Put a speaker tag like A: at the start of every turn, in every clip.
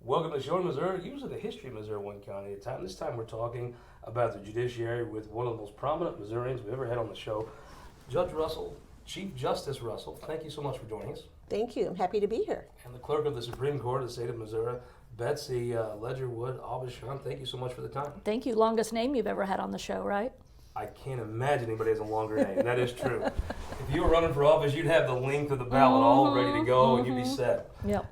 A: Welcome to Showing Missouri, usually the history of Missouri, one county at a time. This time we're talking about the judiciary with one of the most prominent Missourians we've ever had on the show, Judge Russell, Chief Justice Russell. Thank you so much for joining us.
B: Thank you. I'm happy to be here.
A: And the Clerk of the Supreme Court of the state of Missouri, Betsy Ledgerwood AuBuchon. Thank you so much for the time.
C: Thank you. Longest name you've ever had on the show, right?
A: I can't imagine anybody has a longer name. That is true. If you were running for office, you'd have the length of the ballot all ready to go, and you'd be set.
C: Yep.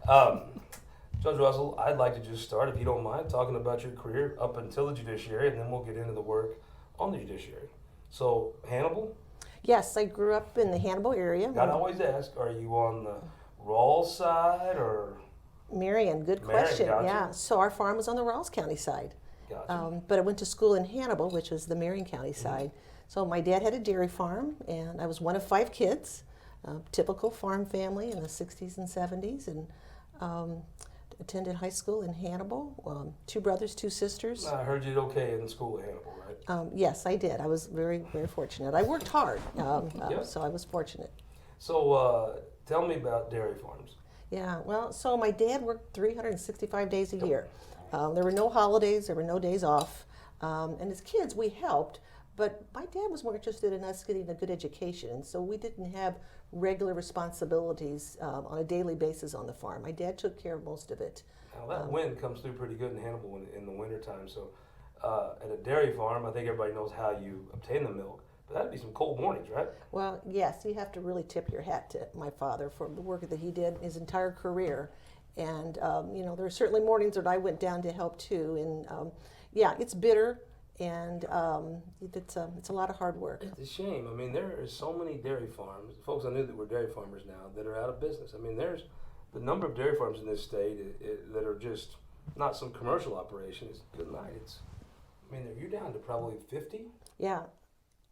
A: Judge Russell, I'd like to just start, if you don't mind, talking about your career up until the judiciary, and then we'll get into the work on the judiciary. So, Hannibal?
B: Yes, I grew up in the Hannibal area.
A: I'd always ask, are you on the Rawls side or?
B: Marion, good
A: Marion,
B: question.
A: gotcha.
B: Yeah, so our farm was on the Rawls County side.
A: Gotcha.
B: But I went to school in Hannibal, which was the Marion County side. So my dad had a dairy farm, and I was one of 5 kids, typical farm family in the 60s and 70s, and attended high school in Hannibal. 2 brothers, 2 sisters.
A: I heard you did okay in school at Hannibal, right?
B: Yes, I did. I was very, very fortunate. I worked hard,
A: Yep.
B: so I was fortunate.
A: So, tell me about dairy farms.
B: Yeah, well, so my dad worked 365 days a year. There were no holidays, there were no days off. And as kids, we helped, but my dad was more interested in us getting a good education. So we didn't have regular responsibilities on a daily basis on the farm. My dad took care of most of it.
A: Now, that wind comes through pretty good in Hannibal in the wintertime. So, at a dairy farm, I think everybody knows how you obtain the milk. But that'd be some cold mornings, right?
B: Well, yes, you have to really tip your hat to my father for the work that he did his entire career. And, there are certainly mornings that I went down to help too. And, yeah, it's bitter, and it's a lot of hard work.
A: It's a shame. I mean, there are so many dairy farms. Folks I knew that were dairy farmers now that are out of business. I mean, there's the number of dairy farms in this state that are just not some commercial operation. It's good night. You're down to probably 50?
B: Yeah.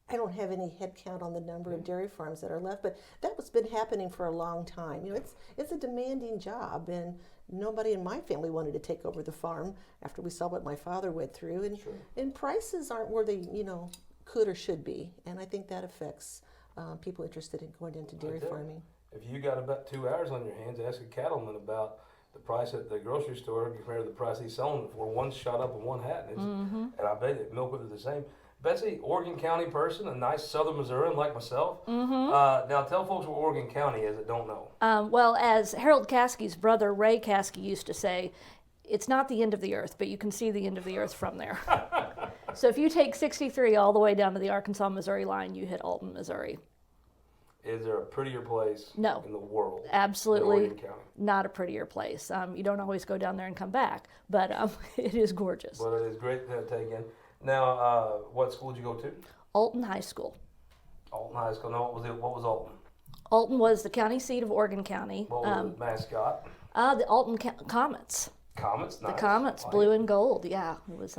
B: I don't have any head count on the number of dairy farms that are left, but that was been happening for a long time. It's a demanding job, and nobody in my family wanted to take over the farm after we saw what my father went through, and
A: Sure.
B: and prices aren't where they could or should be, and I think that affects people interested in going into dairy farming.
A: If you got about 2 hours on your hands, ask a cattleman about the price at the grocery store compared to the price he's selling it for. One's shot up and one hadn't. And I bet that milk would be the same. Betsy, Oregon County person, a nice southern Missourian like myself. Now tell folks what Oregon County is that don't know.
C: Well, as Harold Caskey's brother, Ray Caskey, used to say, it's not the end of the earth, but you can see the end of the earth from there. So if you take 63 all the way down to the Arkansas-Missouri line, you hit Alton, Missouri.
A: Is there a prettier place in the world
C: Absolutely
A: than Oregon County?
C: Not a prettier place. You don't always go down there and come back, but it is gorgeous.
A: Well, it is great to take in. Now, what school did you go to?
C: Alton High School.
A: Alton High School. Now, what was Alton?
C: Alton was the county seat of Oregon County.
A: What was the mascot?
C: The Alton Comets.
A: Comets? Nice.
C: The Comets, blue and gold. Yeah, it was.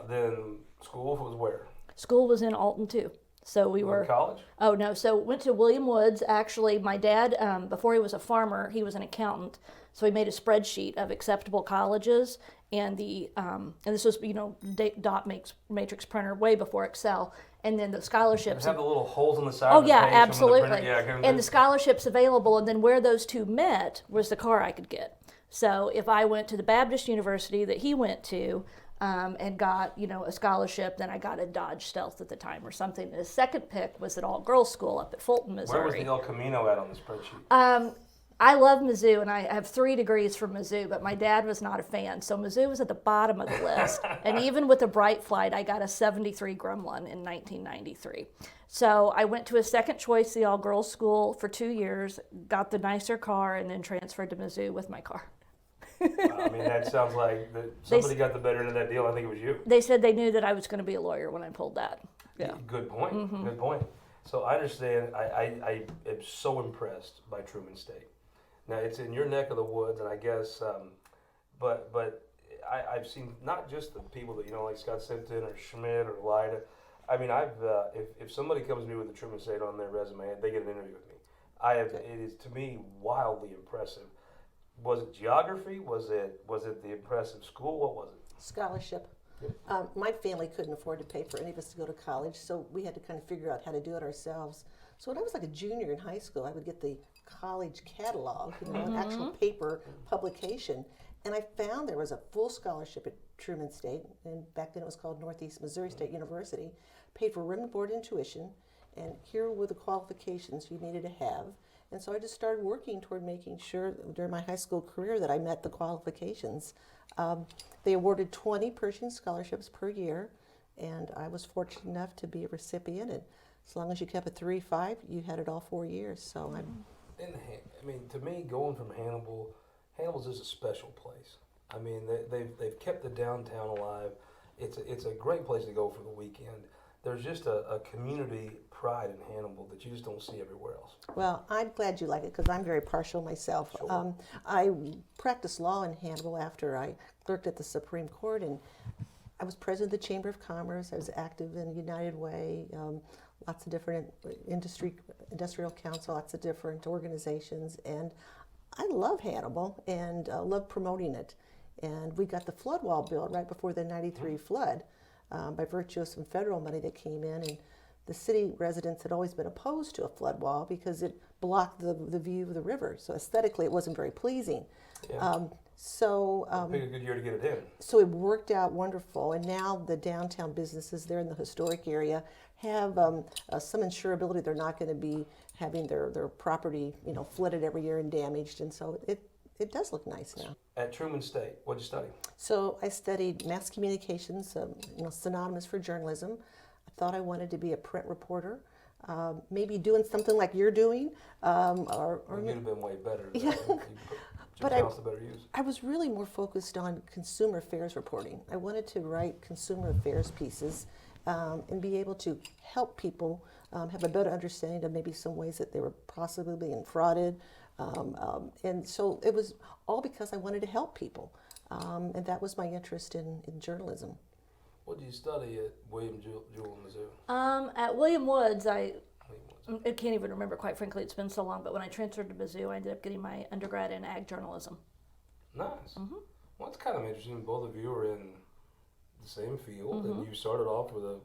A: Then school was where?
C: School was in Alton too. So we were
A: college?
C: Oh no, so went to William Woods. Actually, my dad, before he was a farmer, he was an accountant. So he made a spreadsheet of acceptable colleges, and this was dot matrix printer way before Excel, and then the scholarships.
A: Have the little holes on the side.
C: Oh
A: of the
C: yeah,
A: page from the
C: absolutely.
A: printer? Yeah,
C: and the scholarships available, and then where those two met was the car I could get. So if I went to the Baptist University that he went to, and got a scholarship, then I got a Dodge Stealth at the time or something. The second pick was at all-girls school up at Fulton, Missouri.
A: Where was the El Camino at on the spreadsheet?
C: I love Mizzou, and I have 3 degrees from Mizzou, but my dad was not a fan, so Mizzou was at the bottom of the list. And even with a bright flight, I got a 73 Gremlin in 1993. So I went to a second choice, the all-girls school, for 2 years, got the nicer car, and then transferred to Mizzou with my car.
A: That sounds like somebody got the better end of that deal. I think it was you.
C: They said they knew that I was going to be a lawyer when I pulled that. Yeah.
A: Good point. Good point. So I understand. I am so impressed by Truman State. Now it's in your neck of the woods, and I guess, but I've seen not just the people that like Scott Simpson or Schmidt or Lyda. If somebody comes to me with a Truman State on their resume, they get an interview with me. It is to me wildly impressive. Was it geography? Was it the impressive school? What was it?
B: Scholarship. My family couldn't afford to pay for any of us to go to college, so we had to kind of figure out how to do it ourselves. So when I was like a junior in high school, I would get the college catalog, an actual paper publication. And I found there was a full scholarship at Truman State, and back then it was called Northeast Missouri State University, paid for room and board and tuition, and here were the qualifications you needed to have. And so I just started working toward making sure during my high school career that I met the qualifications. They awarded 20 Pershing scholarships per year, and I was fortunate enough to be a recipient. And as long as you kept a 3.5, you had it all 4 years. So I'm.
A: And I mean, to me, going from Hannibal's just a special place. I mean, they've kept the downtown alive. It's a great place to go for the weekend. There's just a community pride in Hannibal that you just don't see everywhere else.
B: Well, I'm glad you like it because I'm very partial myself.
A: Sure.
B: I practiced law in Hannibal after I clerked at the Supreme Court, and I was president of the Chamber of Commerce. I was active in United Way, lots of different industrial council, lots of different organizations, and I love Hannibal and love promoting it. And we got the flood wall built right before the '93 flood by virtue of some federal money that came in. And the city residents had always been opposed to a flood wall because it blocked the view of the river. So aesthetically, it wasn't very pleasing.
A: Yeah. Pick a good year to get it in.
B: So it worked out wonderful. And now the downtown businesses there in the historic area have some insurability. They're not going to be having their property, flooded every year and damaged. And so it does look nice now.
A: At Truman State, what'd you study?
B: So I studied mass communications, synonymous for journalism. I thought I wanted to be a print reporter, maybe doing something like you're doing. Or
A: You'd have been way better.
B: Yeah.
A: But the better use.
B: I was really more focused on consumer affairs reporting. I wanted to write consumer affairs pieces and be able to help people have a better understanding of maybe some ways that they were possibly being frauded. And so it was all because I wanted to help people. And that was my interest in journalism.
A: What did you study at William Jewell in Mizzou?
C: At William Woods, I can't even remember, quite frankly, it's been so long, but when I transferred to Mizzou, I ended up getting my undergrad in ag journalism.
A: Nice. Mm-hmm. Well, it's kind of interesting. Both of you are in the same field, and you started off with a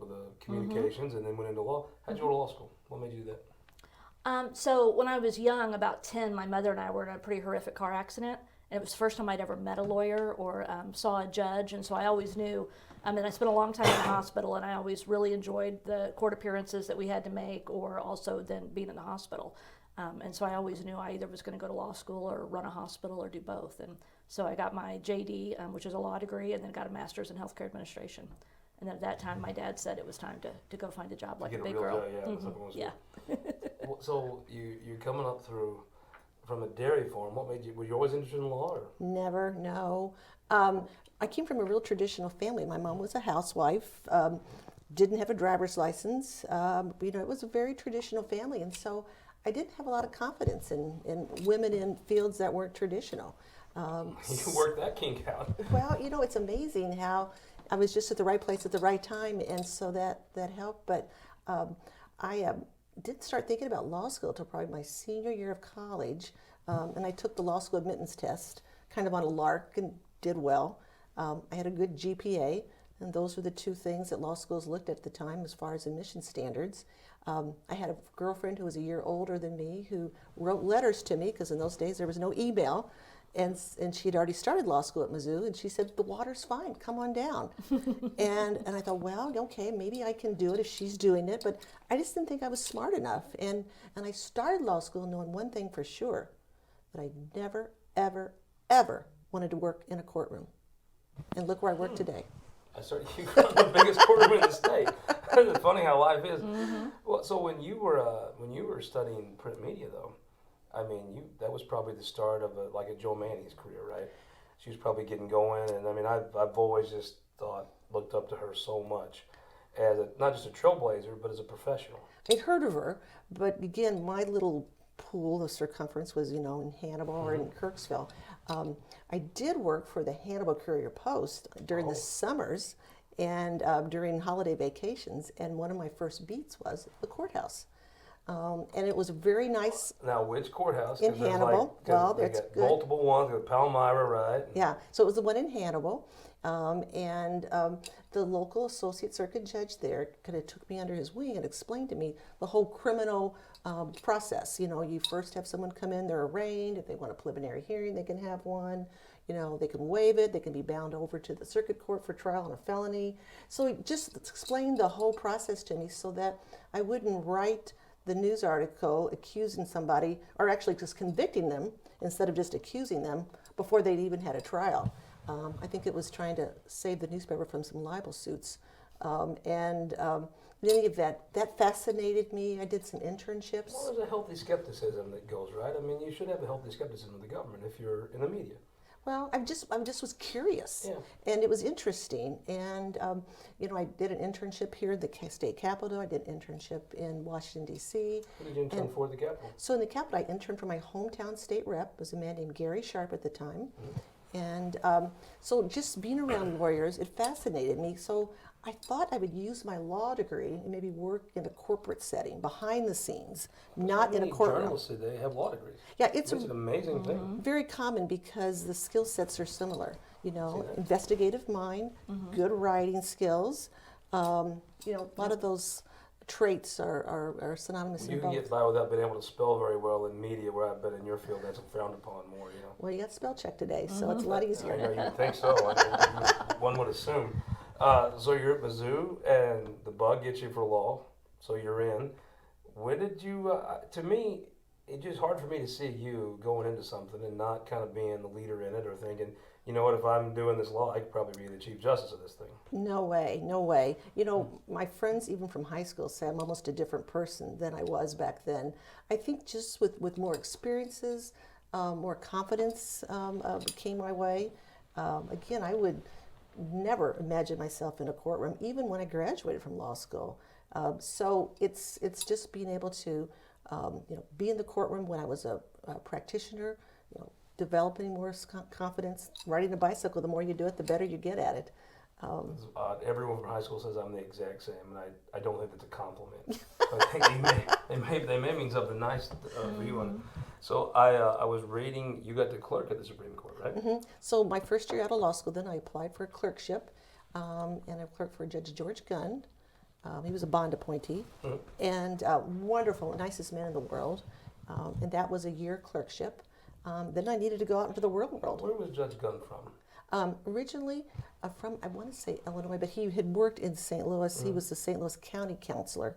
A: communications and then went into law. How'd you go to law school? What made you do that?
C: So when I was young, about 10, my mother and I were in a pretty horrific car accident. And it was the first time I'd ever met a lawyer or saw a judge. And so I always knew, and I spent a long time in the hospital, and I always really enjoyed the court appearances that we had to make, or also then being in the hospital. And so I always knew I either was going to go to law school or run a hospital or do both. And so I got my JD, which is a law degree, and then got a master's in healthcare administration. And then at that time, my dad said it was time to go find a job like a big girl.
A: Yeah. So you're coming up from a dairy farm. What made you? Were you always interested in law? Or?
B: Never, no. I came from a real traditional family. My mom was a housewife, didn't have a driver's license. It was a very traditional family, and so I didn't have a lot of confidence in women in fields that weren't traditional.
A: You worked that kink out.
B: Well, it's amazing how I was just at the right place at the right time, and so that helped. But I didn't start thinking about law school until probably my senior year of college, and I took the law school admittance test kind of on a lark and did well. I had a good GPA, and those were the two things that law schools looked at the time as far as admission standards. I had a girlfriend who was a year older than me who wrote letters to me, because in those days there was no email, and she had already started law school at Mizzou, and she said, the water's fine, come on down. and I thought, well, okay, maybe I can do it if she's doing it, but I just didn't think I was smart enough. And I started law school knowing one thing for sure, that I never, ever, ever wanted to work in a courtroom. And look where I work today.
A: You got the biggest courtroom in the state. It's funny how life is. Mm-hmm. Well, so when you were studying print media, though, that was probably the start of a Joe Manny's career, right? She was probably getting going, and I've always just looked up to her so much as not just a trailblazer, but as a professional.
B: I'd heard of her, but again, my little pool of circumference was, in Hannibal or in Kirksville. I did work for the Hannibal Courier Post during the summers and during holiday vacations, and one of my first beats was the courthouse. And it was very nice.
A: Now, which courthouse?
B: In
A: 'Cause there's
B: Hannibal.
A: 'cause
B: Well,
A: they
B: that's
A: got
B: good.
A: multiple ones. Got Palmyra, right?
B: Yeah, so it was the one in Hannibal. The local associate circuit judge there kind of took me under his wing and explained to me the whole criminal process. You know, you first have someone come in, they're arraigned. If they want a preliminary hearing, they can have one. You know, they can waive it. They can be bound over to the circuit court for trial on a felony. So he just explained the whole process to me so that I wouldn't write the news article accusing somebody, or actually just convicting them instead of just accusing them before they'd even had a trial. I think it was trying to save the newspaper from some libel suits. In any event, that fascinated me. I did some internships.
A: Well, there's a healthy skepticism that goes, right? I mean, you should have a healthy skepticism of the government if you're in the media.
B: Well, I just was curious,
A: Yeah.
B: and it was interesting. And you know, I did an internship here at the state capitol. I did an internship in Washington D.C.
A: What did you intern for at the Capitol?
B: So in the Capitol, I interned for my hometown state rep. Was a man named Gary Sharp at the time. And so just being around lawyers, it fascinated me. So I thought I would use my law degree and maybe work in a corporate setting, behind the scenes, not in a courtroom.
A: Journalists today have law degrees.
B: Yeah, it's
A: It's an amazing thing.
B: very common because the skill sets are similar. You know,
A: See that?
B: investigative mind, good writing skills. You know, a lot of those traits are synonymous
A: You
B: in
A: can
B: both.
A: get by without being able to spell very well in media, where I bet in your field that's frowned upon more, you know.
B: Well, you got spell check today, so it's a lot
A: I
B: easier.
A: know, you would think so. One would assume. So you're at Mizzou, and the bug gets you for law, so you're in. When did you, to me, it's just hard for me to see you going into something and not kind of being the leader in it, or thinking, you know what, if I'm doing this law, I could probably be the Chief Justice of this thing.
B: No way, no way. You know, my friends, even from high school, say I'm almost a different person than I was back then. I think just with more experiences, more confidence came my way. Again, I would never imagine myself in a courtroom, even when I graduated from law school. So it's just being able to, you know, be in the courtroom when I was a practitioner. You know, developing more confidence. Riding a bicycle, the more you do it, the better you get at it.
A: It's odd. Everyone from high school says I'm the exact same, and I don't think that's a compliment. I think they may mean something nice for you. So I was reading, you got the clerk at the Supreme Court, right?
B: So my first year out of law school, then I applied for a clerkship, and I clerked for Judge George Gunn. He was a bond appointee, and wonderful, nicest man in the world. And that was a year clerkship. Then I needed to go out into the real world.
A: Where was Judge Gunn from?
B: Originally from, I want to say Illinois, but he had worked in St. Louis. He was the St. Louis County Counselor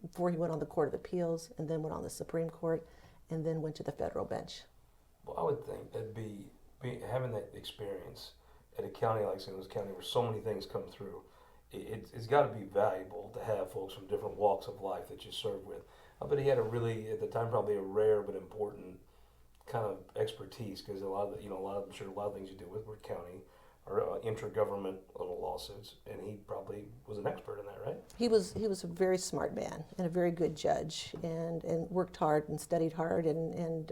B: before he went on the Court of Appeals, and then went on the Supreme Court, and then went to the federal bench.
A: Well, I would think that'd be having that experience at a county like St. Louis County, where so many things come through. It's got to be valuable to have folks from different walks of life that you serve with. I bet he had a really, at the time, probably a rare but important kind of expertise, because a lot of things you do with county or intra-government little lawsuits, and he probably was an expert in that, right?
B: He was a very smart man and a very good judge, and worked hard and studied hard, and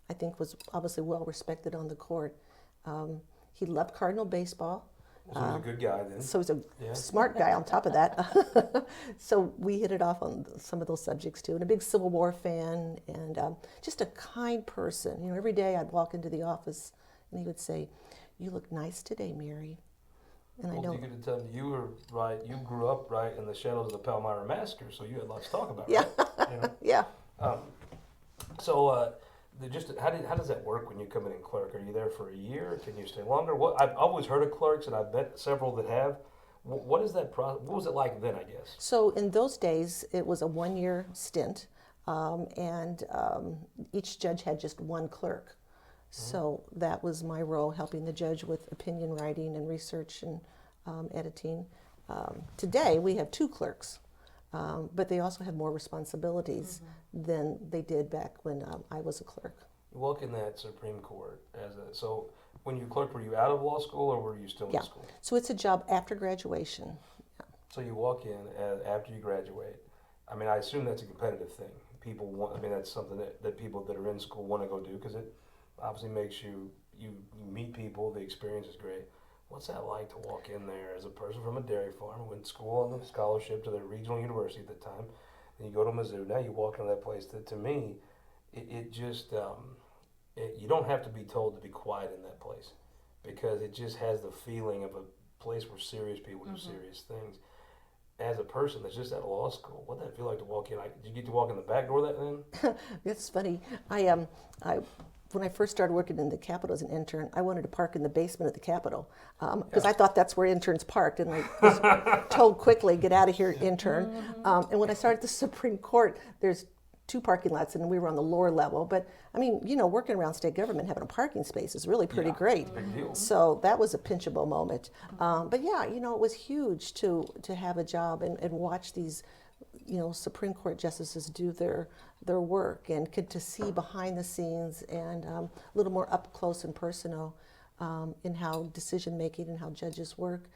B: I think was obviously well respected on the court. He loved Cardinal baseball.
A: So he was a good guy then.
B: So he's a smart guy on top of that. So we hit it off on some of those subjects too. And a big Civil War fan, and just a kind person. You know, every day I'd walk into the office and he would say, "You look nice today, Mary." And
A: Well,
B: I know.
A: you could tell you were right. You grew up right in the shadows of the Palmyra Massacre, so you had lots to talk about.
B: Yeah.
A: Right? You know?
B: Yeah.
A: How does that work when you come in and clerk? Are you there for a year? Can you stay longer? I've always heard of clerks, and I've met several that have. What is that process? What was it like then, I guess?
B: So in those days, it was a 1-year stint, and each judge had just one clerk. So that was my role, helping the judge with opinion writing and research and editing. Today, we have 2 clerks, but they also have more responsibilities than they did back when I was a clerk.
A: You walk in that Supreme Court so when you clerked, were you out of law school or were you still in school?
B: So it's a job after graduation.
A: So you walk in after you graduate. I mean, I assume that's a competitive thing. People want. I mean, that's something that people that are in school want to go do, because it obviously makes you meet people. The experience is great. What's that like to walk in there as a person from a dairy farm, went to school on the scholarship to the regional university at the time? and you go to Mizzou. Now you walk into that place. That to me, it just you don't have to be told to be quiet in that place, because it just has the feeling of a place where serious people do serious things. As a person that's just out of law school, what did that feel like to walk in? Did you get to walk in the back door that then?
B: It's funny. I when I first started working in the Capitol as an intern, I wanted to park in the basement of the Capitol because I thought that's where interns parked, and I was told quickly, "Get out of here, intern." And when I started the Supreme Court, there's 2 parking lots, and we were on the lower level. But I mean, working around state government, having a parking space is really pretty great.
A: Big deal.
B: So that was a pinchable moment. But yeah, it was huge to have a job and watch these, Supreme Court justices do their work, and to see behind the scenes and a little more up close and personal in how decision making and how judges work.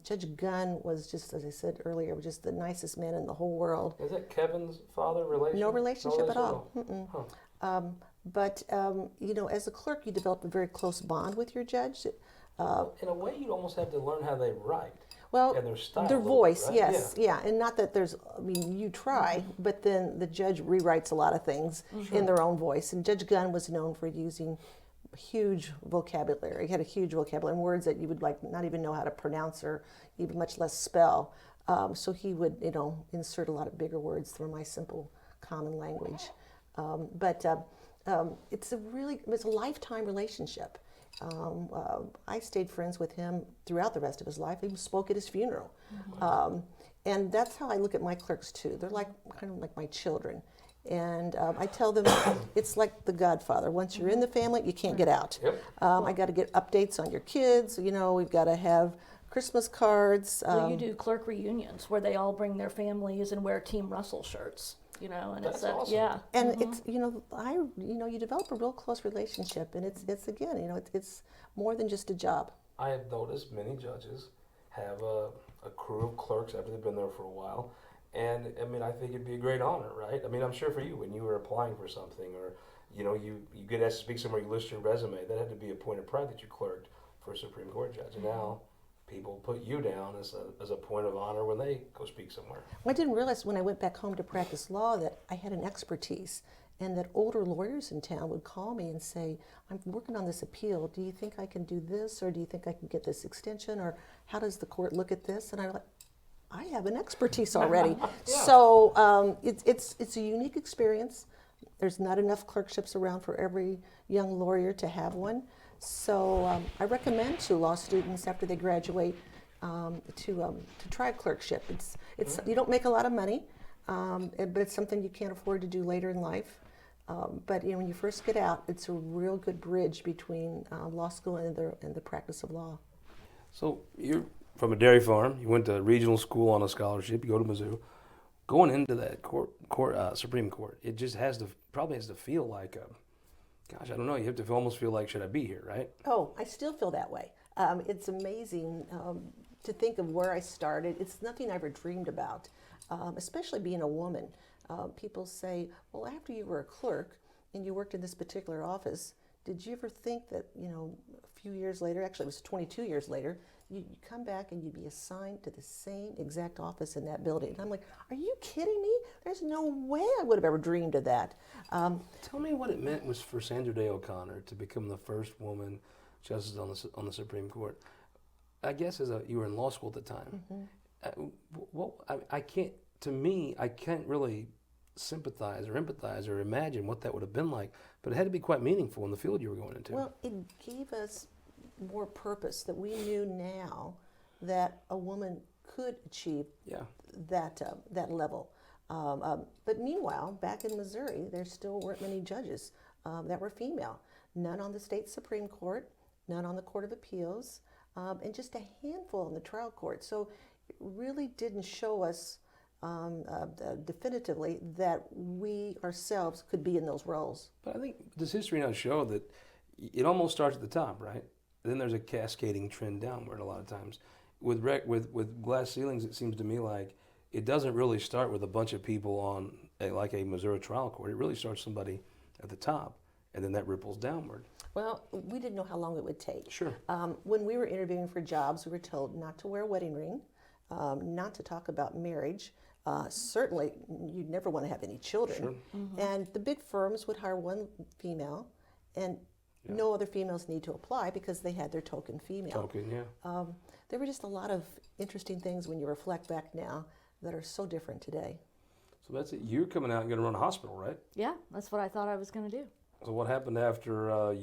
B: Judge Gunn was just, as I said earlier, just the nicest man in the whole world.
A: Is that Kevin's father relation?
B: No relationship at all.
A: Huh.
B: But as a clerk, you develop a very close bond with your judge.
A: In a way, you almost have to learn how they write.
B: Well,
A: And their style.
B: their
A: a little
B: voice,
A: bit, right?
B: yes, yeah, and not that you try, but then the judge rewrites a lot of things in their own voice. And Judge Gunn was known for using huge vocabulary. He had a huge vocabulary and words that you would not even know how to pronounce or even much less spell. So he would, insert a lot of bigger words through my simple common language. But it's a lifetime relationship. I stayed friends with him throughout the rest of his life. He spoke at his funeral. And that's how I look at my clerks too. They're kind of like my children. And I tell them it's like the Godfather. Once you're in the family, you can't get out.
A: Yep.
B: I got to get updates on your kids. We've got to have Christmas cards.
C: Well, you do clerk reunions where they all bring their families and wear Team Russell shirts, and
A: That's
C: it's
A: awesome.
C: yeah.
B: And it's you develop a real close relationship, and it's again it's more than just a job.
A: I have noticed many judges have a crew of clerks after they've been there for a while. And I mean, I think it'd be a great honor, right? I mean, I'm sure for you, when you were applying for something, or you get asked to speak somewhere, you list your resume. That had to be a point of pride that you clerked for a Supreme Court judge. And now people put you down as a point of honor when they go speak somewhere.
B: Well, I didn't realize when I went back home to practice law that I had an expertise, and that older lawyers in town would call me and say, "I'm working on this appeal. Do you think I can do this, or do you think I can get this extension, or how does the court look at this?" And I'm like, I have an expertise already. So it's a unique experience. There's not enough clerkships around for every young lawyer to have one. So I recommend to law students after they graduate to try a clerkship. It's you don't make a lot of money, but it's something you can't afford to do later in life. But when you first get out, it's a real good bridge between law school and the practice of law.
A: So you're from a dairy farm. You went to regional school on a scholarship. You go to Mizzou. Going into that Supreme Court, it just probably has to feel like, gosh, I don't know. You have to almost feel like, should I be here, right?
B: Oh, I still feel that way. It's amazing to think of where I started. It's nothing I ever dreamed about, especially being a woman. People say, well, after you were a clerk and you worked in this particular office, did you ever think that, a few years later, actually it was 22 years later, you'd come back and you'd be assigned to the same exact office in that building? And I'm like, are you kidding me? There's no way I would have ever dreamed of that.
A: Tell me what it meant was for Sandra Day O'Connor to become the first woman justice on the Supreme Court. I guess you were in law school at the time. I can't really sympathize or empathize or imagine what that would have been like, but it had to be quite meaningful in the field you were going into.
B: Well, it gave us more purpose, that we knew now that a woman could achieve that level. But meanwhile, back in Missouri, there still weren't many judges that were female. None on the state Supreme Court, none on the Court of Appeals, and just a handful in the trial court. So it really didn't show us definitively that we ourselves could be in those roles.
A: But I think does history now show that it almost starts at the top, right? Then there's a cascading trend downward a lot of times. With glass ceilings, it seems to me like it doesn't really start with a bunch of people on like a Missouri trial court. It really starts somebody at the top, and then that ripples downward.
B: Well, we didn't know how long it would take.
A: Sure.
B: When we were interviewing for jobs, we were told not to wear a wedding ring, not to talk about marriage, Certainly, you'd never want to have any children.
A: Sure.
B: And the big firms would hire one female, and no other females need to apply because they had their token female.
A: Token, yeah.
B: There were just a lot of interesting things when you reflect back now that are so different today.
A: So that's it. You're coming out and going to run a hospital, right?
C: Yeah, that's what I thought I was going to do.
A: So what happened after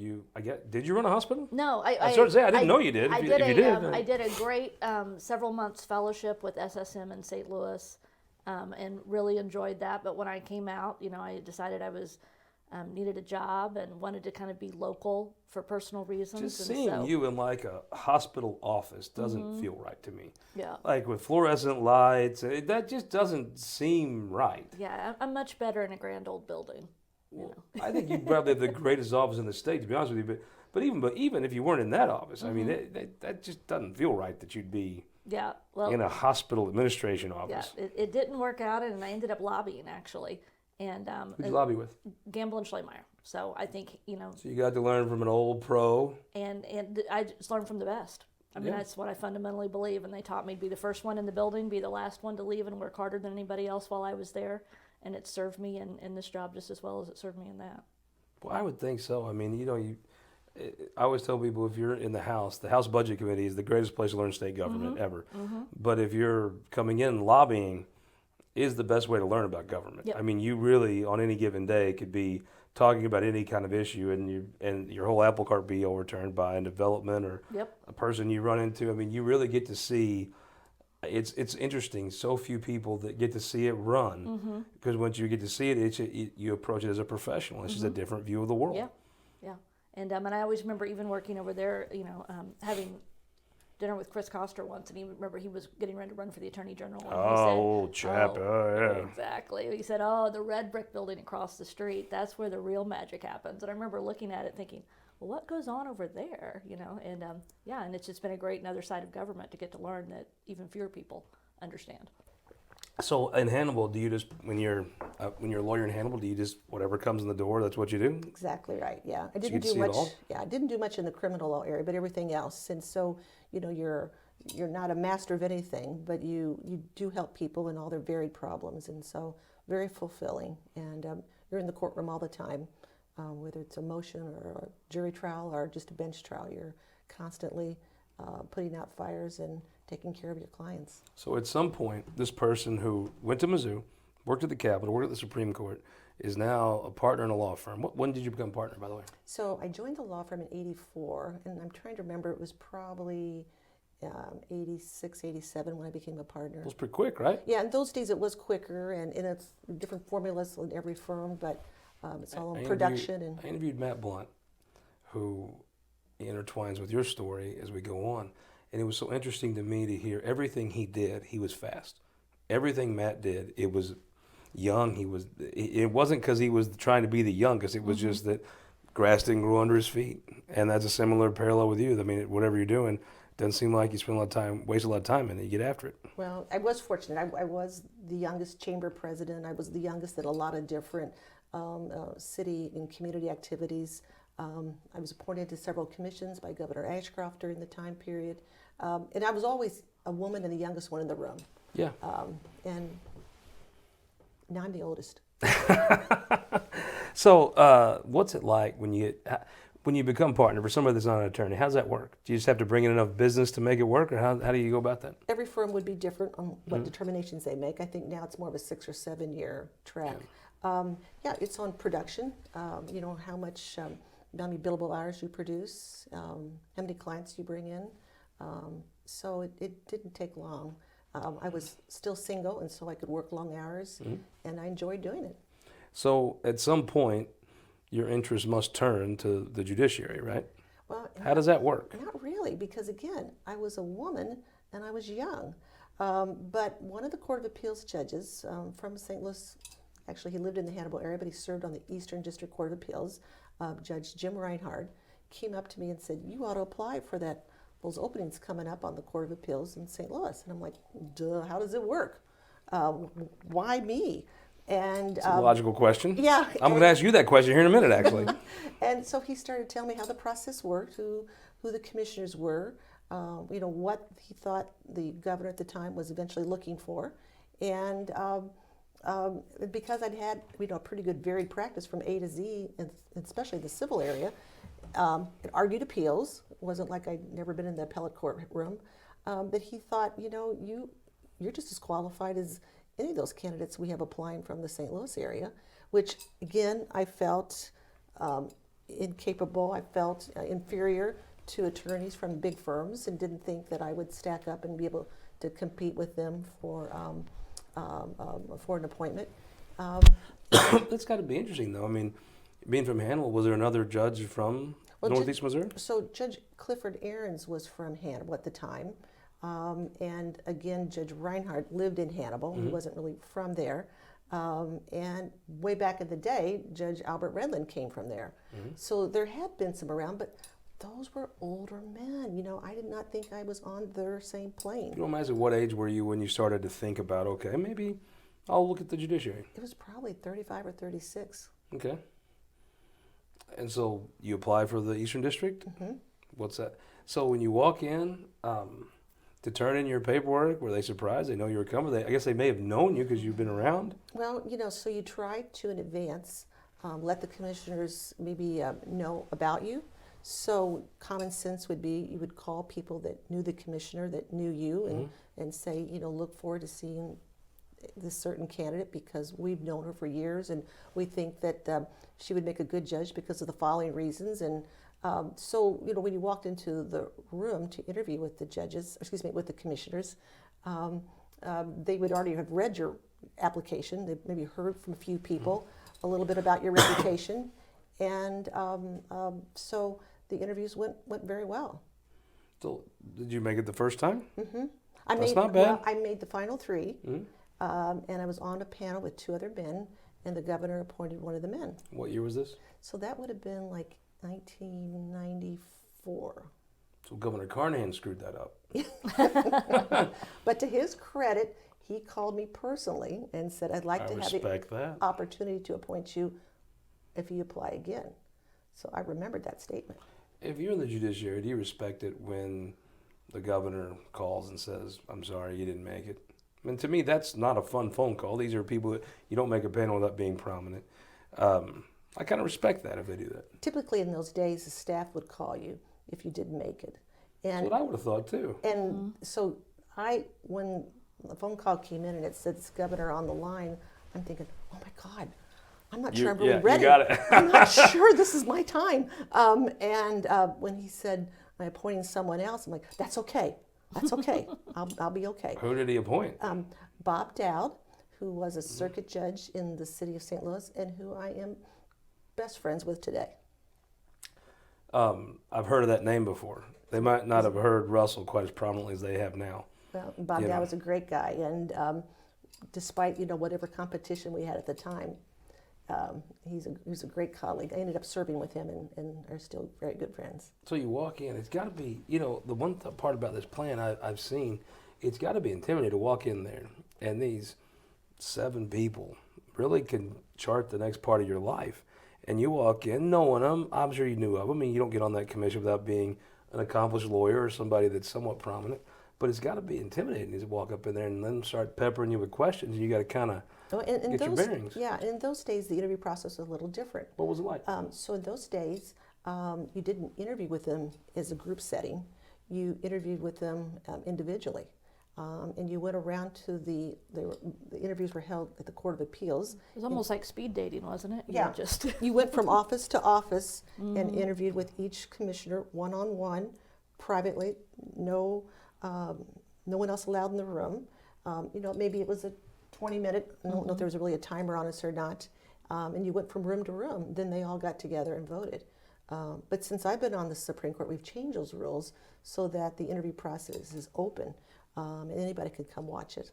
A: did you run a hospital?
C: No,
A: I started to say, I didn't know you did.
C: I
A: If you-
C: did
A: if you did,
C: I did a great several months fellowship with SSM in St. Louis, and really enjoyed that. But when I came out, I decided I was needed a job and wanted to kind of be local for personal reasons.
A: Just
C: and
A: seeing
C: so,
A: you in like a hospital office doesn't feel right to me.
C: Yeah.
A: Like with fluorescent lights, that just doesn't seem right.
C: Yeah, I'm much better in a grand old building.
A: I think you probably have the greatest office in the state, to be honest with you. But even if you weren't in that office, I mean, that just doesn't feel right that you'd be
C: Yeah, well,
A: in a hospital administration
C: yeah,
A: office.
C: it didn't work out, and I ended up lobbying actually, and
A: Who'd you lobby with?
C: Gamble and Schlemeyer. So I think
A: So you got to learn from an old pro.
C: and I just learned from the best. I mean,
A: Yeah.
C: that's what I fundamentally believe, and they taught me to be the first one in the building, be the last one to leave, and work harder than anybody else while I was there. And it served me in this job just as well as it served me in that.
A: Well, I would think so. I mean, I always tell people if you're in the House Budget Committee is the greatest place to learn state government ever. But if you're coming in lobbying, is the best way to learn about government.
C: Yep.
A: I mean, you really on any given day could be talking about any kind of issue, and your whole apple cart be overturned by a development or
C: Yep.
A: a person you run into. I mean, you really get to see. It's interesting. So few people that get to see it run, because once you get to see it, you approach it as a professional. It's just a different view of the world.
C: Yeah, yeah. And I always remember even working over there, having dinner with Chris Koster once, and he was getting ready to run for the Attorney General. And he said,
A: Old chap. Oh, yeah.
C: Exactly. He said, "Oh, the red brick building across the street, that's where the real magic happens." And I remember looking at it thinking, well, what goes on over there, And and it's just been a great another side of government to get to learn that even fewer people understand.
A: So in Hannibal, do you just when you're a lawyer in Hannibal, do you just whatever comes in the door, that's what you do?
B: Exactly right. Yeah, I
A: you
B: didn't
A: get to
B: do
A: see it
B: much.
A: all?
B: Yeah, I didn't do much in the criminal law area, but everything else. And so, you're not a master of anything, but you do help people in all their varied problems, and so very fulfilling. And you're in the courtroom all the time, whether it's a motion or a jury trial or just a bench trial. You're constantly putting out fires and taking care of your clients.
A: So at some point, this person who went to Mizzou, worked at the Capitol, worked at the Supreme Court, is now a partner in a law firm. When did you become partner, by the way?
B: So I joined the law firm in '84, and I'm trying to remember, it was probably 86, 87 when I became a partner.
A: It was pretty quick, right?
B: Yeah, in those days it was quicker, and it's different formulas in every firm, but it's all on production.
A: I interviewed Matt Blunt, who intertwines with your story as we go on. And it was so interesting to me to hear everything he did. He was fast. Everything Matt did, it was young. It wasn't because he was trying to be the youngest. It was just that grass didn't grow under his feet. And that's a similar parallel with you. I mean, whatever you're doing, doesn't seem like you spend a lot of time, waste a lot of time in it. You get after it.
B: Well, I was fortunate. I was the youngest chamber president. I was the youngest at a lot of different city and community activities. I was appointed to several commissions by Governor Ashcroft during the time period. And I was always a woman and the youngest one in the room.
A: Yeah.
B: And now I'm the oldest.
A: So what's it like when you become partner for somebody that's not an attorney? How's that work? Do you just have to bring in enough business to make it work, or how do you go about that?
B: Every firm would be different on what determinations they make. I think now it's more of a 6 or 7 year track. Yeah, it's on production. How much, how many billable hours you produce, how many clients you bring in. So it didn't take long. I was still single, and so I could work long hours, and I enjoyed doing it.
A: So at some point, your interest must turn to the judiciary, right?
B: Well,
A: How does that work?
B: Not really, because again, I was a woman and I was young. But one of the Court of Appeals judges from St. Louis, actually he lived in the Hannibal area, but he served on the Eastern District Court of Appeals, Judge Jim Reinhardt, came up to me and said, "You ought to apply for those openings coming up on the Court of Appeals in St. Louis." And I'm like, duh, how does it work? Why me? And
A: It's a logical question.
B: yeah.
A: I'm going to ask you that question here in a minute, actually.
B: And so he started telling me how the process worked, who the commissioners were, what he thought the governor at the time was eventually looking for. And because I'd had a pretty good varied practice from A to Z, and especially the civil area, it argued appeals. It wasn't like I'd never been in the appellate court room, but he thought, you're just as qualified as any of those candidates we have applying from the St. Louis area, which again I felt incapable. I felt inferior to attorneys from big firms, and didn't think that I would stack up and be able to compete with them for an appointment.
A: That's got to be interesting, though. I mean, being from Hannibal, was there another judge from Northeast Missouri?
B: So Judge Clifford Ahrens was from Hannibal at the time. And again, Judge Reinhardt lived in Hannibal. He wasn't really from there. And way back in the day, Judge Albert Redland came from there. So there had been some around, but those were older men. I did not think I was on their same plane.
A: You don't mind at what age were you when you started to think about, okay, maybe I'll look at the judiciary?
B: It was probably 35 or 36.
A: Okay. And so you apply for the Eastern District? What's that? So when you walk in to turn in your paperwork, were they surprised? They know you were coming? I guess they may have known you because you've been around?
B: Well, so you try to in advance let the commissioners maybe know about you. So common sense would be you would call people that knew the commissioner, that knew you, and say, look forward to seeing this certain candidate because we've known her for years, and we think that she would make a good judge because of the following reasons. And so, when you walked into the room to interview with with the commissioners, they would already have read your application. They maybe heard from a few people a little bit about your reputation, and so the interviews went very well.
A: So did you make it the first time?
B: That's
A: not bad.
B: Well, I made the final three, and I was on a panel with two other men, and the governor appointed one of the men.
A: What year was this?
B: So that would have been like 1994.
A: So Governor Carnahan screwed that up.
B: But to his credit, he called me personally and said, I'd like to have the opportunity to appoint you if you apply again. So I remembered that statement.
A: If you're in the judiciary, do you respect it when the governor calls and says, I'm sorry, you didn't make it? I mean, to me, that's not a fun phone call. These are people that you don't make a panel without being prominent. I kind of respect that if they do that.
B: Typically in those days, the staff would call you if you didn't make it. And
A: that's what I would have thought too.
B: And so when the phone call came in and it said governor on the line, I'm thinking, oh my God, I'm not sure I'm really ready.
A: You got it.
B: I'm not sure this is my time. And when he said, I'm appointing someone else, I'm like, that's okay. That's okay. I'll be okay.
A: Who did he appoint?
B: Bob Dowd, who was a circuit judge in the city of St. Louis and who I am best friends with today.
A: I've heard of that name before. They might not have heard Russell quite as prominently as they have now.
B: Well, Bob Dowd was a great guy, and despite whatever competition we had at the time, he's a great colleague. I ended up serving with him and are still very good friends.
A: So you walk in, it's got to be, the one part about this plan I've seen, it's got to be intimidating to walk in there, and these 7 people really can chart the next part of your life. And you walk in knowing them, I'm sure you knew of them. I mean, you don't get on that commission without being an accomplished lawyer or somebody that's somewhat prominent. But it's got to be intimidating to walk up in there and then start peppering you with questions, and you got to kind of get your bearings.
B: Yeah, in those days, the interview process was a little different.
A: What was it like?
B: So in those days, you didn't interview with them as a group setting. You interviewed with them individually. And you went around to the interviews were held at the Court of Appeals.
C: It was almost like speed dating, wasn't it?
B: Yeah. You went from office to office and interviewed with each commissioner one-on-one, privately. No one else allowed in the room. Maybe it was a 20-minute. I don't know if there was really a timer on us or not. And you went from room to room. Then they all got together and voted. But since I've been on the Supreme Court, we've changed those rules so that the interview process is open. And anybody could come watch it.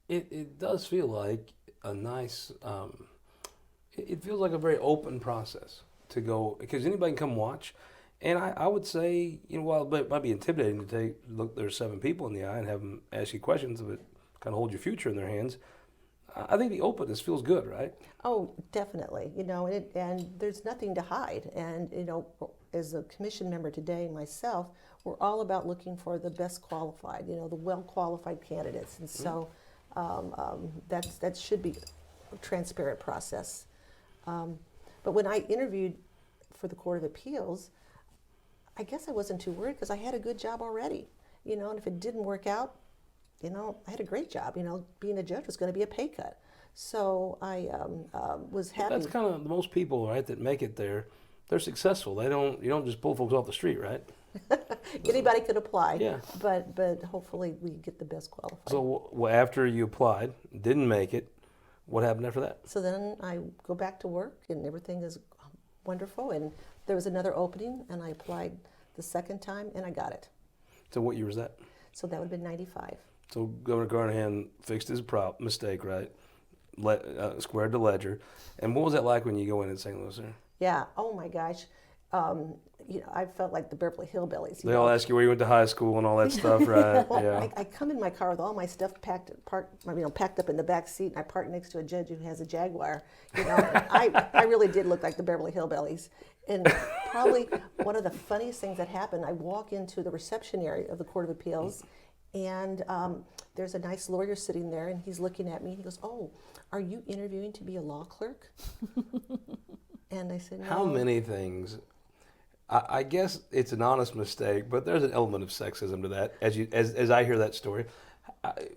A: It does feel like a nice, it feels like a very open process to go, because anybody can come watch. And I would say, while it might be intimidating to look, there's 7 people in the eye and have them ask you questions that kind of hold your future in their hands. I think the openness feels good, right?
B: Oh, definitely. And there's nothing to hide. And, as a commission member today, myself, we're all about looking for the best qualified, the well-qualified candidates. And so That should be a transparent process. But when I interviewed for the Court of Appeals, I guess I wasn't too worried because I had a good job already, and if it didn't work out, I had a great job. Being a judge was going to be a pay cut. So I was happy.
A: That's kind of most people, right, that make it there. They're successful. You don't just pull folks off the street, right?
B: Anybody could apply.
A: Yeah.
B: But hopefully we get the best qualified.
A: So after you applied, didn't make it, what happened after that?
B: So then I go back to work and everything is wonderful. And there was another opening and I applied the second time and I got it.
A: So what year was that?
B: So that would have been 95.
A: So Governor Carnahan fixed his mistake, right? Squared the ledger. And what was that like when you go in St. Louis there?
B: Yeah. Oh my gosh. I felt like the Beverly Hillbillies.
A: They all ask you where you went to high school and all that stuff, right?
B: Well,
A: Yeah.
B: I come in my car with all my stuff packed up in the back seat, and I park next to a judge who has a Jaguar. I really did look like the Beverly Hillbillies. And probably one of the funniest things that happened, I walk into the reception area of the Court of Appeals, and there's a nice lawyer sitting there, and he's looking at me, and he goes, "Oh, are you interviewing to be a law clerk?" And I said, "No."
A: How many things? I guess it's an honest mistake, but there's an element of sexism to that. As I hear that story,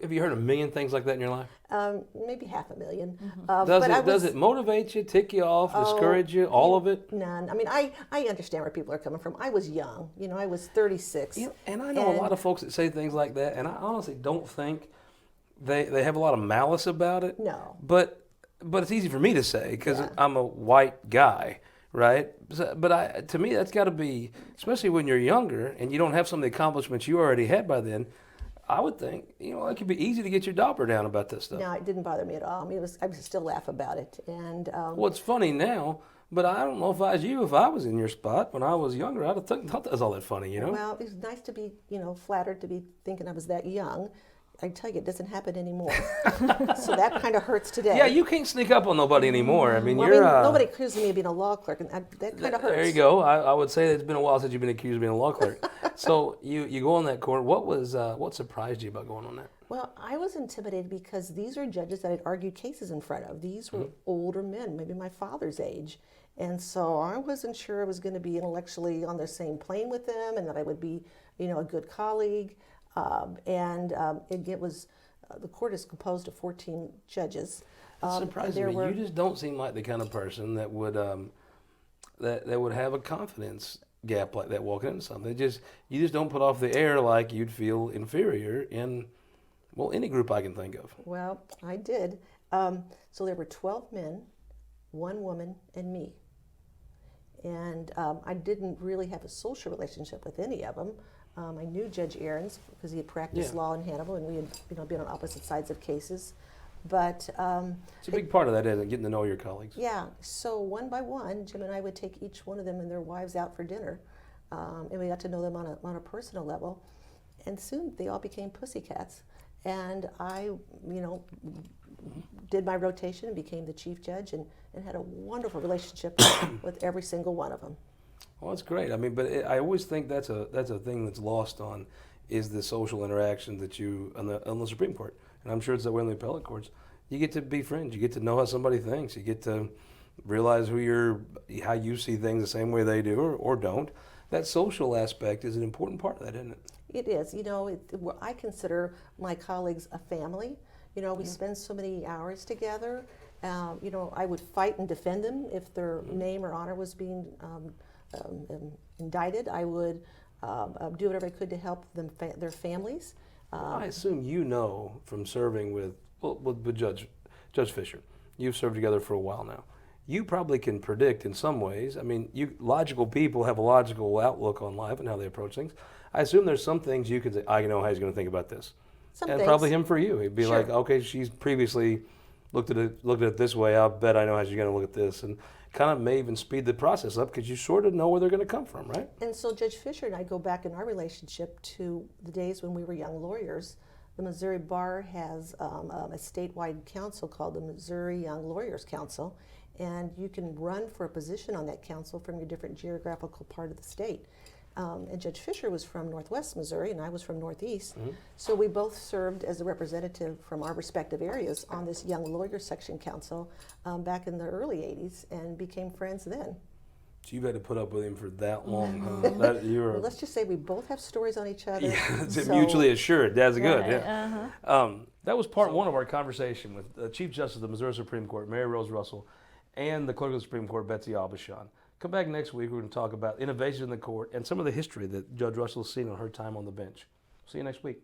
A: have you heard a million things like that in your life?
B: Maybe 500,000.
A: Does it motivate you, tick you off, discourage you, all of it?
B: None. I mean, I understand where people are coming from. I was young. I was 36.
A: And I know a lot of folks that say things like that, and I honestly don't think they have a lot of malice about it.
B: No.
A: But it's easy for me to say because I'm a white guy. Right, but to me that's got to be, especially when you're younger and you don't have some of the accomplishments you already had by then. I would think it could be easy to get your dauber down about this stuff.
B: No, it didn't bother me at all. I mean, I would still laugh about it. And
A: well, it's funny now, but I don't know if I was you. If I was in your spot when I was younger, I'd have thought that was all that funny.
B: Well, it was nice to be flattered to be thinking I was that young. I tell you, it doesn't happen anymore. So that kind of hurts today.
A: Yeah, you can't sneak up on nobody anymore. I mean,
B: nobody accuses me of being a law clerk, and that kind of hurts.
A: There you go. I would say it's been a while since you've been accused of being a law clerk. So you go on that court. What surprised you about going on that?
B: Well, I was intimidated because these are judges that I'd argued cases in front of. These were older men, maybe my father's age. And so I wasn't sure I was going to be intellectually on the same plane with them and that I would be, a good colleague. It was, the court is composed of 14 judges.
A: It surprises me. You just don't seem like the kind of person that would that would have a confidence gap like that walking into something. You just don't put off the air like you'd feel inferior in, any group I can think of.
B: Well, I did. So there were 12 men, 1 woman, and me. And I didn't really have a social relationship with any of them. I knew Judge Ahrens because he had practiced law in Hannibal, and we had been on opposite sides of cases. But
A: it's a big part of that, isn't it? Getting to know your colleagues.
B: Yeah. So one by one, Jim and I would take each one of them and their wives out for dinner, and we got to know them on a personal level. And soon they all became pussycats. And I, did my rotation and became the chief judge, and had a wonderful relationship with every single one of them.
A: Well, that's great. I mean, but I always think that's a thing that's lost on, is the social interaction that you on the Supreme Court, and I'm sure it's that way in the appellate courts. You get to be friends. You get to know how somebody thinks. You get to realize how you see things the same way they do or don't. That social aspect is an important part of that, isn't it?
B: It is. I consider my colleagues a family. We spend so many hours together. I would fight and defend them if their name or honor was being indicted. I would do whatever I could to help them, their families.
A: I assume from serving with Judge Fisher. You've served together for a while now. You probably can predict in some ways. I mean, logical people have a logical outlook on life and how they approach things. I assume there's some things you could say, I know how he's going to think about this.
B: Some
A: and
B: things.
A: Probably him for you. He'd be
B: Sure.
A: like, okay, she's previously looked at it this way. I'll bet I know how she's going to look at this. And kind of may even speed the process up because you sort of know where they're going to come from, right?
B: And so Judge Fisher and I go back in our relationship to the days when we were young lawyers. The Missouri Bar has a statewide council called the Missouri Young Lawyers Council, and you can run for a position on that council from your different geographical part of the state. And Judge Fisher was from Northwest Missouri, and I was from Northeast. So we both served as a representative from our respective areas on this Young Lawyer Section Council back in the early 80s, and became friends then.
A: So you've had to put up with him for that long, huh?
B: Well, let's just say we both have stories on each other.
A: Yeah, it's
B: so-
A: mutually assured. That's good.
C: Right,
A: Yeah. That was part one of our conversation with Chief Justice of the Missouri Supreme Court, Mary Rose Russell, and the Clerk of the Supreme Court, Betsy AuBuchon. Come back next week. We're going to talk about innovation in the court and some of the history that Judge Russell has seen on her time on the bench. See you next week.